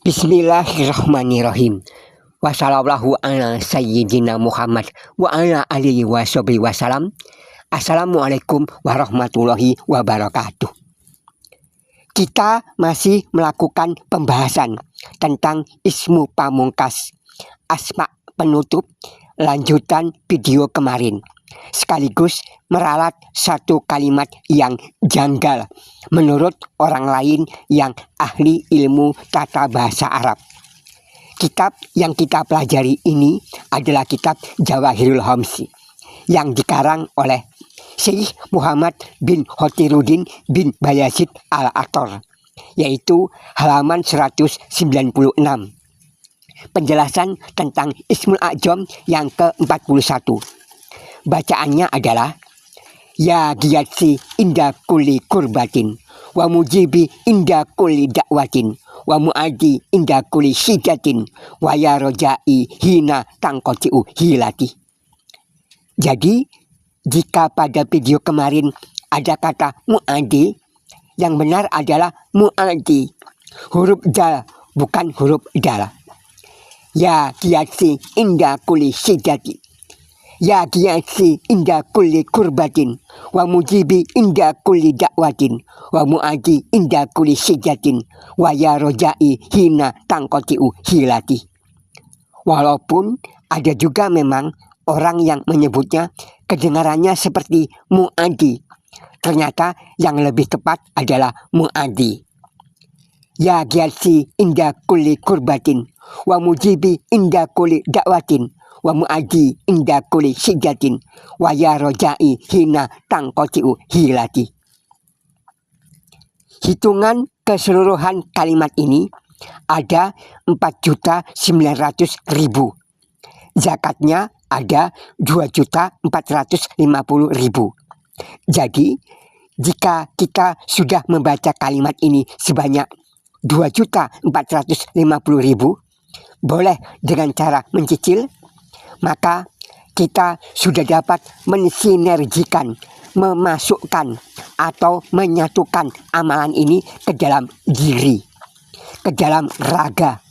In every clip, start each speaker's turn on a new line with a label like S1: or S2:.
S1: Bismillahirrahmanirrahim. Wassallallahu ala sayyidina Muhammad wa ala alihi washabihi wasalam. Assalamualaikum warahmatullahi wabarakatuh. Kita masih melakukan pembahasan tentang Ismu Pamungkas, asma penutup, lanjutan video kemarin, sekaligus meralat satu kalimat yang janggal menurut orang lain yang ahli ilmu tata bahasa Arab. Kitab yang kita pelajari ini adalah kitab Jawahirul Hamsi yang dikarang oleh Syekh Muhammad bin Khotiruddin bin Bayazid Al-Attar, yaitu halaman 196. Penjelasan tentang Ismul A'zam yang ke-41. Bacaannya adalah: Ya giyatsi inda kulli kurbatin, wa mujibi inda kulli dakwatin, wa muadi inda kulli syidatin, wa ya rojai hina tangkotiu hilati. Jadi, jika pada video kemarin ada kata muadi, yang benar adalah muadi, huruf dal bukan huruf dal. Ya giyatsi inda kulli syidati, ya giyatsi inda kulli kurbatin, wa mujibi inda kulli dakwatin, wa muadi inda kulli syidatin, wa ya rojai hina tangkotiu hilati. Walaupun ada juga memang orang yang menyebutnya kedengarannya seperti muadi, ternyata yang lebih tepat adalah muadi. Ya giyatsi inda kulli kurbatin, wa mujibi inda kulli dakwatin, wa muadi inda kulli syidatin, wa ya rojai hina tangkotiu hilati. Hitungan keseluruhan kalimat ini ada 4.900.000. Zakatnya ada 2.450.000. Jadi, jika kita sudah membaca kalimat ini sebanyak 2.450.000, boleh dengan cara mencicil, maka kita sudah dapat mensinergikan, memasukkan atau menyatukan amalan ini ke dalam diri, ke dalam raga.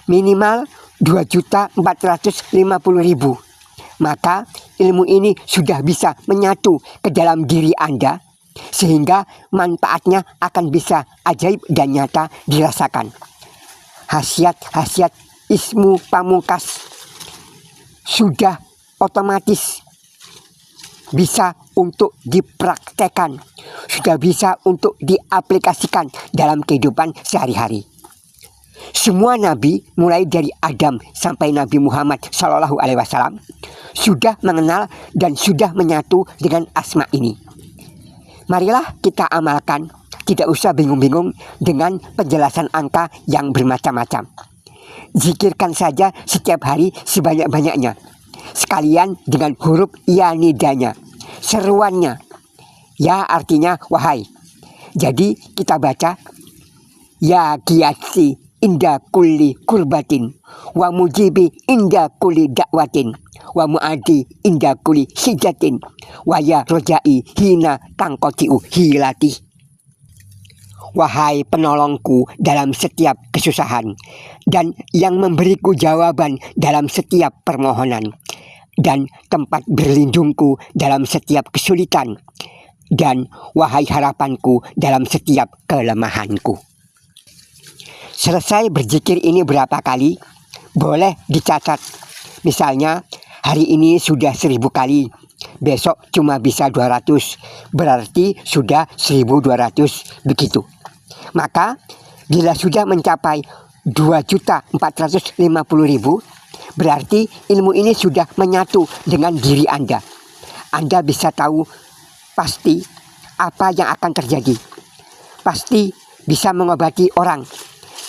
S1: Minimal 2.450.000, maka ilmu ini sudah bisa menyatu ke dalam diri Anda, sehingga manfaatnya akan bisa ajaib dan nyata dirasakan. Khasiat-khasiat Ismu Pamungkas sudah otomatis bisa untuk dipraktekkan, sudah bisa untuk diaplikasikan dalam kehidupan sehari-hari. Semua nabi mulai dari Adam sampai Nabi Muhammad SAW sudah mengenal dan sudah menyatu dengan asma ini. Marilah kita amalkan, tidak usah bingung-bingung dengan penjelasan angka yang bermacam-macam. Zikirkan saja setiap hari sebanyak-banyaknya, sekalian dengan huruf ya nidanya, seruannya. Ya artinya wahai. Jadi kita baca ya giyatsi inda kulli kurbatin, wa mujibi inda kulli dakwatin, wa muadi inda kulli syidatin, wa ya rojai hina tangkotiu hilati. Wahai penolongku dalam setiap kesusahan, dan yang memberiku jawaban dalam setiap permohonan, dan tempat berlindungku dalam setiap kesulitan, dan wahai harapanku dalam setiap kelemahanku. Selesai berzikir ini berapa kali, boleh dicatat. Misalnya, hari ini sudah 1000 kali, besok cuma bisa 200, berarti sudah 1200, begitu. Maka, bila sudah mencapai 2.450.000, berarti ilmu ini sudah menyatu dengan diri Anda. Anda bisa tahu pasti apa yang akan terjadi. Pasti bisa mengobati orang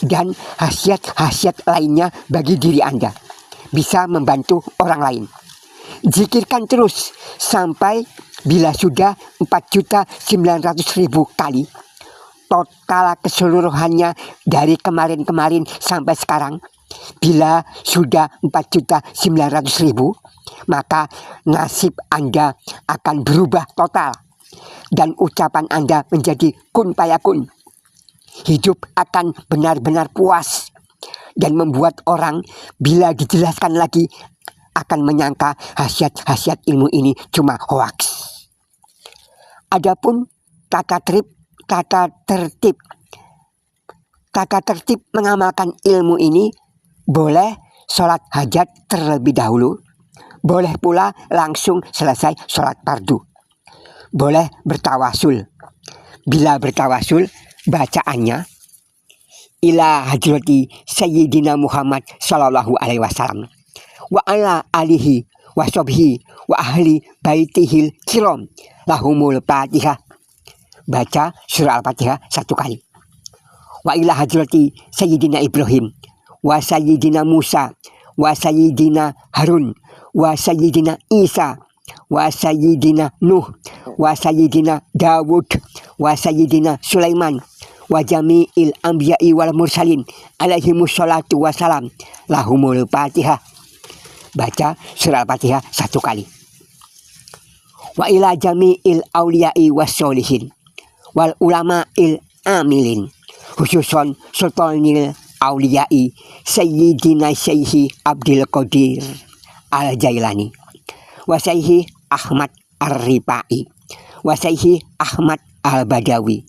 S1: dan khasiat-khasiat lainnya bagi diri Anda. Bisa membantu orang lain. Zikirkan terus sampai bila sudah 4.900.000 kali. Total keseluruhannya dari kemarin-kemarin sampai sekarang, bila sudah 4.900.000, maka nasib Anda akan berubah total dan ucapan Anda menjadi kun payakun. hidup akan benar-benar puas dan membuat orang bila dijelaskan lagi akan menyangka khasiat-khasiat ilmu ini cuma hoaks. Adapun tata tertib mengamalkan ilmu ini boleh sholat hajat terlebih dahulu, boleh pula langsung selesai sholat fardu, boleh bertawasul. Bila bertawasul, bacaannya ila hadrati Sayyidina Muhammad sallallahu alaihi wasallam wa ala alihi wa sahbihi wa ahli baitihil kiram lahumul fatihah. Baca surah Al-Fatihah 1 kali. Wa ila hadrati Sayyidina Ibrahim wa Sayyidina Musa wa Sayyidina Harun wa Sayyidina Isa wa Sayyidina Nuh wa Sayyidina Dawud wa Sayyidina Sulaiman wa jami'il anbiya'i wal mursalin alaihimus salatu wassalam lahumul fatihah. Baca surah Al-Fatihah 1 kali. Wa ila jami'il awliya'i was solihin wal ulama'il amilin khususon sultanil awliya'i Sayyidina Syekhi Abdul Qadir Al-Jailani wa Syekhi Ahmad Ar-Rifai wa Syekhi Ahmad Al-Badawi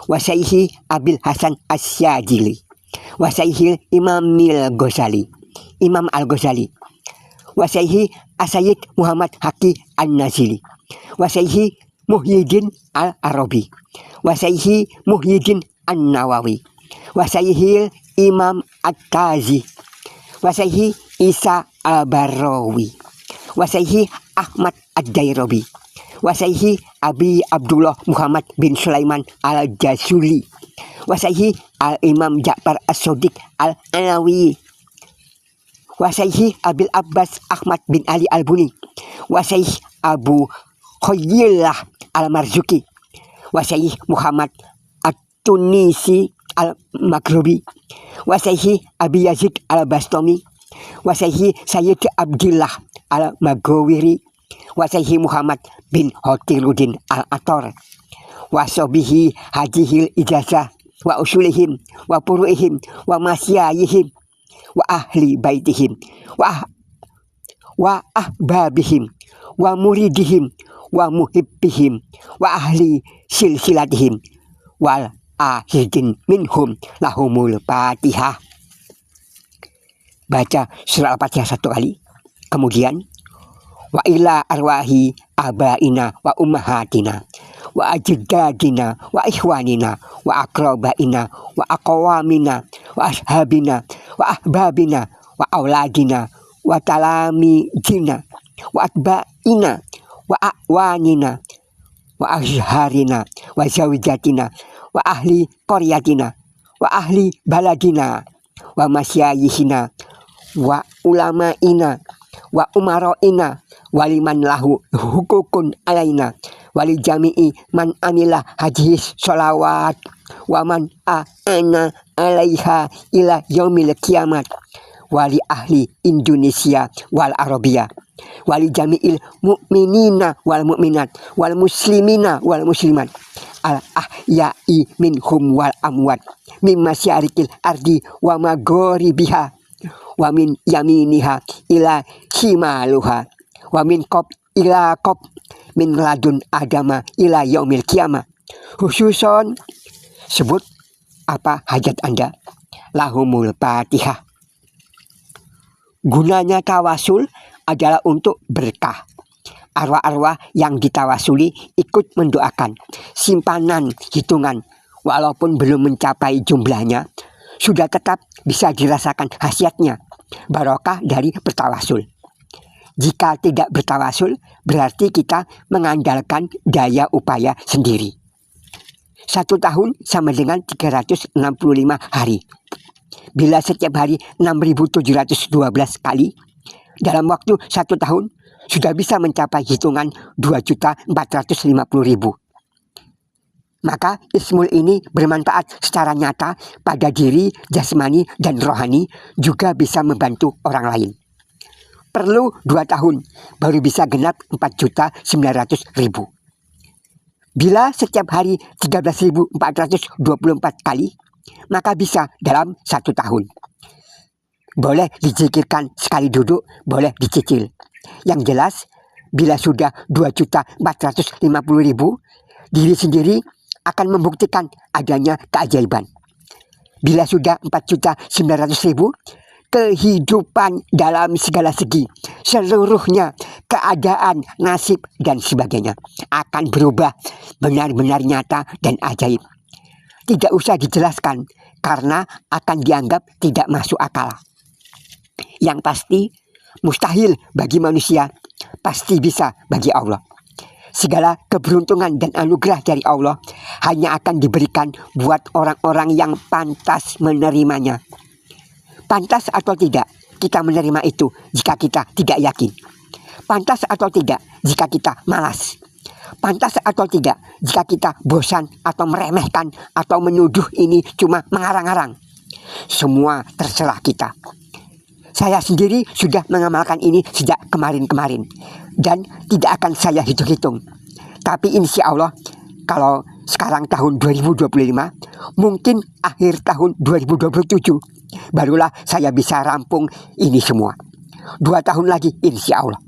S1: wa Syekhi Abil Hasan As-Syadzili wa Syekhi Imam Al-Ghazali wa Syekhi As-Sayyid Muhammad Haqi An-Nazili wa Syekhi Muhyiddin Al-Arabi wa Syekhi Muhyiddin An-Nawawi wa Syekhi Imam At-Tazi wa Syekhi Isa Al-Barawi wa Syekhi Ahmad Ad-Dairabi wa Syekhi Abi Abdullah Muhammad bin Sulaiman Al-Jasuli wa Syekhi Al-Imam Ja'far As-Sadiq Al-Alawi wa Syekhi Abil Abbas Ahmad bin Ali Al-Buni wa Syekhi Abu Khayyillah Al-Marzuki wa Syekhi Muhammad At-Tunisi Al-Maghribi wa Syekhi Abi Yazid Al-Bastami wa Syekhi Sayyid Abdillah Al-Maghawiri wa Syekhi Muhammad bin Hotiruddin Al-Ator wa sobihi hajihil ijazah wa usulihim wa puruihim wa masyayihim wa ahli baitihim wa ahbabihim wa muridihim wa muhibbihim wa ahli silsilatihim wal ahidin minhum lahumul fatihah. Baca surah Al-Fatihah 1 kali. Kemudian wa ila arwahi abaina wa ummahatina wa ajdadina wa ikhwanina wa akrabaina wa aqwamina wa ashabina wa ahbabina wa auladina wa talamijina wa atba'ina wa awanina wa azharina wa zawijatina wa ahli qaryatina wa ahli baladina wa masyayihina wa ulamaina wa umaroina waliman lahu hukukun alaina wali jami'i man amila hadis sholawat wa man a'ana alaiha ila yaumil kiamat wali ahli Indonesia wal Arabia wali jami'il mu'minina wal mu'minat wal muslimina wal muslimat al ahya'i minhum wal amwat min masyarikil ardi wa magharibiha wa min yaminiha ila shimaluha wa min qab ila qab min ladun adama ila yaumil kiamah. Khususon sebut apa hajat Anda, lahumul fatihah. Gunanya tawasul adalah untuk berkah. Arwah-arwah yang ditawasuli ikut mendoakan. Simpanan hitungan walaupun belum mencapai jumlahnya sudah tetap bisa dirasakan khasiatnya, barokah dari bertawasul. Jika tidak bertawasul berarti kita mengandalkan daya upaya sendiri. 1 tahun sama dengan 365 hari. Bila setiap hari 6.712 kali, dalam waktu 1 tahun sudah bisa mencapai hitungan 2.450.000. Maka ismul ini bermanfaat secara nyata pada diri, jasmani, dan rohani, juga bisa membantu orang lain. Perlu 2 tahun baru bisa genap 4.900.000. Bila setiap hari 13.424 kali, maka bisa dalam 1 tahun. Boleh dizikirkan sekali duduk, boleh dicicil. Yang jelas, bila sudah 2.450.000, diri sendiri akan membuktikan adanya keajaiban. Bila sudah 4.900.000, kehidupan dalam segala segi, seluruhnya, keadaan, nasib, dan sebagainya akan berubah benar-benar nyata dan ajaib. Tidak usah dijelaskan karena akan dianggap tidak masuk akal. Yang pasti mustahil bagi manusia, pasti bisa bagi Allah. Segala keberuntungan dan anugerah dari Allah hanya akan diberikan buat orang-orang yang pantas menerimanya. Pantas atau tidak kita menerima itu jika kita tidak yakin. Pantas atau tidak jika kita malas. Pantas atau tidak jika kita bosan atau meremehkan atau menuduh ini cuma mengarang-arang. Semua terserah kita. Saya sendiri sudah mengamalkan ini sejak kemarin-kemarin dan tidak akan saya hitung-hitung. Tapi insya Allah kalau sekarang tahun 2025, mungkin akhir tahun 2027 barulah saya bisa rampung ini semua. 2 tahun lagi insya Allah.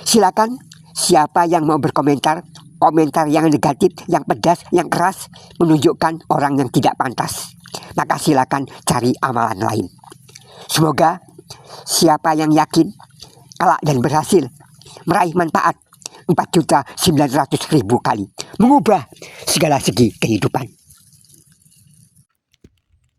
S1: Silakan siapa yang mau berkomentar, komentar yang negatif, yang pedas, yang keras, menunjukkan orang yang tidak pantas. Maka silakan cari amalan lain. Semoga siapa yang yakin, kelak dan berhasil meraih manfaat 4.900.000 kali, mengubah segala segi kehidupan.